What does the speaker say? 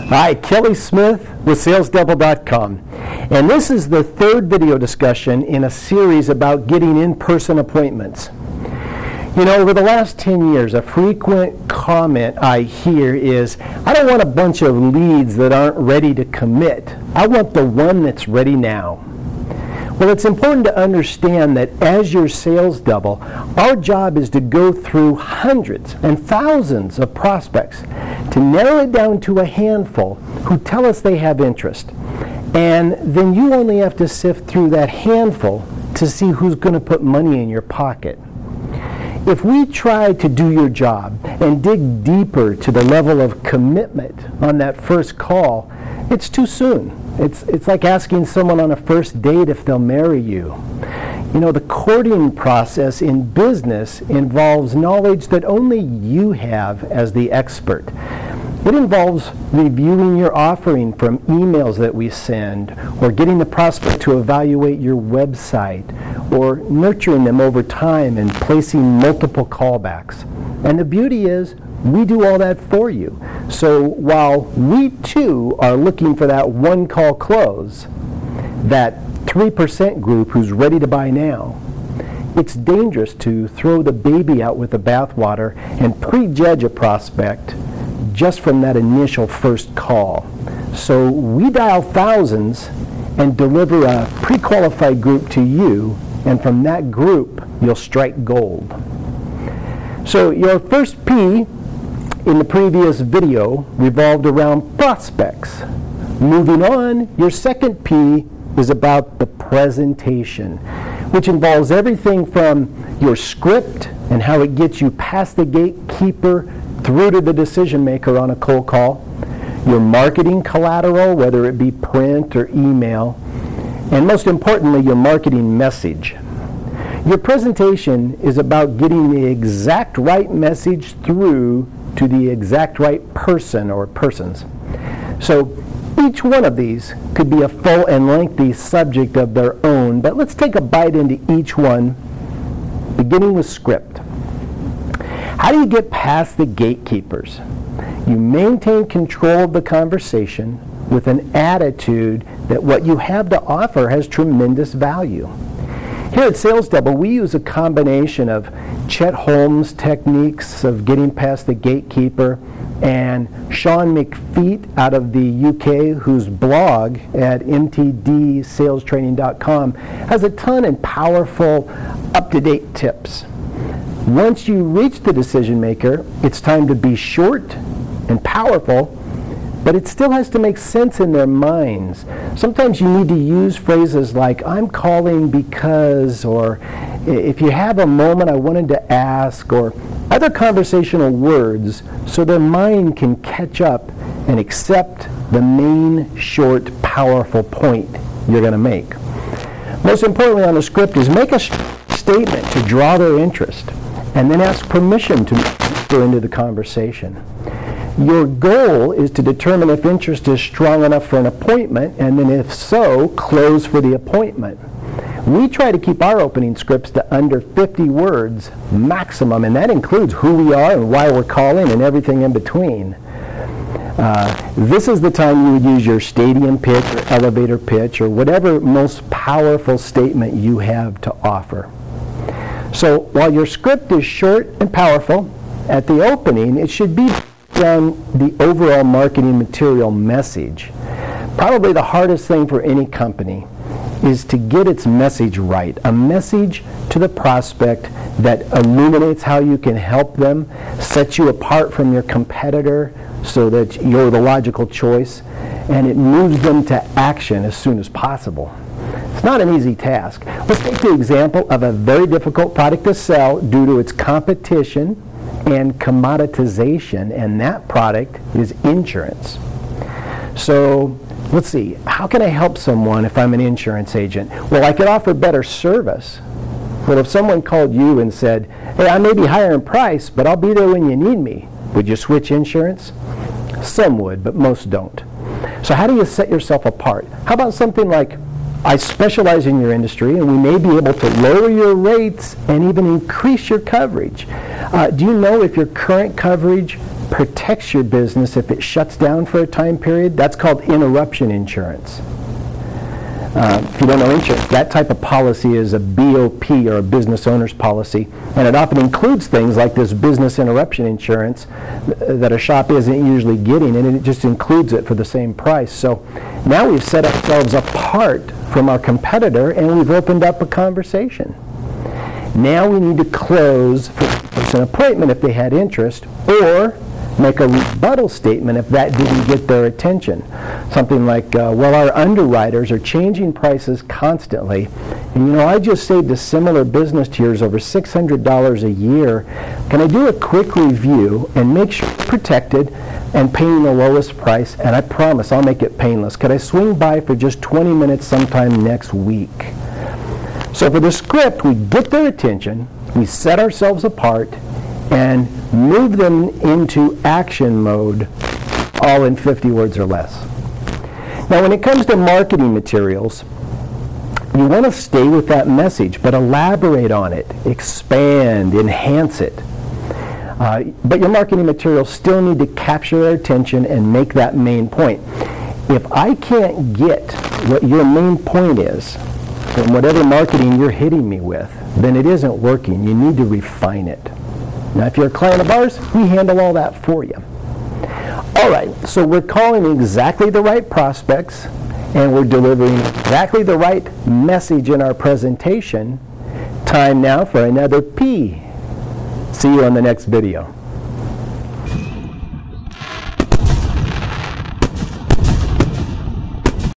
Hi, Kelly Smith with SalesDouble.com, and this is the third video discussion in a series about getting in-person appointments. You know, over the last 10 years, a frequent comment I hear is, I don't want a bunch of leads that aren't ready to commit. I want the one that's ready now. Well, it's important to understand that as your sales double, our job is to go through hundreds and thousands of prospects to narrow it down to a handful who tell us they have interest. And then you only have to sift through that handful to see who's going to put money in your pocket. If we try to do your job and dig deeper to the level of commitment on that first call, it's too soon. It's like asking someone on a first date if they'll marry you. You know, the courting process in business involves knowledge that only you have as the expert. It involves reviewing your offering from emails that we send, or getting the prospect to evaluate your website, or nurturing them over time and placing multiple callbacks. And the beauty is, we do all that for you. So while we too are looking for that one call close, that 3% group who's ready to buy now, it's dangerous to throw the baby out with the bathwater and prejudge a prospect just from that initial first call. So we dial thousands and deliver a pre-qualified group to you, and from that group you'll strike gold. So your first P in the previous video revolved around prospects. Moving on, your second P is about the presentation, which involves everything from your script and how it gets you past the gatekeeper through to the decision maker on a cold call, your marketing collateral, whether it be print or email, and most importantly, your marketing message. Your presentation is about getting the exact right message through to the exact right person or persons. So each one of these could be a full and lengthy subject of their own, but let's take a bite into each one, beginning with script. How do you get past the gatekeepers? You maintain control of the conversation with an attitude that what you have to offer has tremendous value. Here at Sales Double, we use a combination of Chet Holmes' techniques of getting past the gatekeeper and Sean McFeet out of the UK, whose blog at mtdsalestraining.com has a ton of powerful, up-to-date tips. Once you reach the decision maker, it's time to be short and powerful, but it still has to make sense in their minds. Sometimes you need to use phrases like, I'm calling because, or if you have a moment I wanted to ask, or other conversational words so their mind can catch up and accept the main, short, powerful point you're going to make. Most importantly on the script is make a statement to draw their interest, and then ask permission to enter into the conversation. Your goal is to determine if interest is strong enough for an appointment, and then if so, close for the appointment. We try to keep our opening scripts to under 50 words maximum, and that includes who we are and why we're calling and everything in between. This is the time you would use your stadium pitch or elevator pitch or whatever most powerful statement you have to offer. So while your script is short and powerful, at the opening it should be around the overall marketing material message. Probably the hardest thing for any company is to get its message right. A message to the prospect that illuminates how you can help them, sets you apart from your competitor so that you're the logical choice, and it moves them to action as soon as possible. It's not an easy task. Let's take the example of a very difficult product to sell due to its competition and commoditization, and that product is insurance. So let's see, how can I help someone if I'm an insurance agent? Well, I could offer better service. Well, if someone called you and said, hey, I may be higher in price, but I'll be there when you need me, would you switch insurance? Some would, but most don't. So how do you set yourself apart? How about something like, I specialize in your industry, and we may be able to lower your rates and even increase your coverage. Do you know if your current coverage protects your business if it shuts down for a time period. That's called interruption insurance. If you don't know insurance, that type of policy is a BOP, or a business owner's policy, and it often includes things like this business interruption insurance that a shop isn't usually getting, and it just includes it for the same price. So now we've set ourselves apart from our competitor, and we've opened up a conversation. Now we need to close for an appointment if they had interest, or make a rebuttal statement if that didn't get their attention. Something like, well, our underwriters are changing prices constantly, and I just saved a similar business to yours over $600 a year. Can I do a quick review and make sure it's protected and paying the lowest price, and I promise I'll make it painless. Could I swing by for just 20 minutes sometime next week? So for the script, we get their attention, we set ourselves apart, and move them into action mode, all in 50 words or less. Now, when it comes to marketing materials, you want to stay with that message, but elaborate on it, expand, enhance it. But your marketing materials still need to capture their attention and make that main point. If I can't get what your main point is from whatever marketing you're hitting me with, then it isn't working. You need to refine it. Now, if you're a client of ours, we handle all that for you. All right, so we're calling exactly the right prospects, and we're delivering exactly the right message in our presentation. Time now for another P. See you on the next video.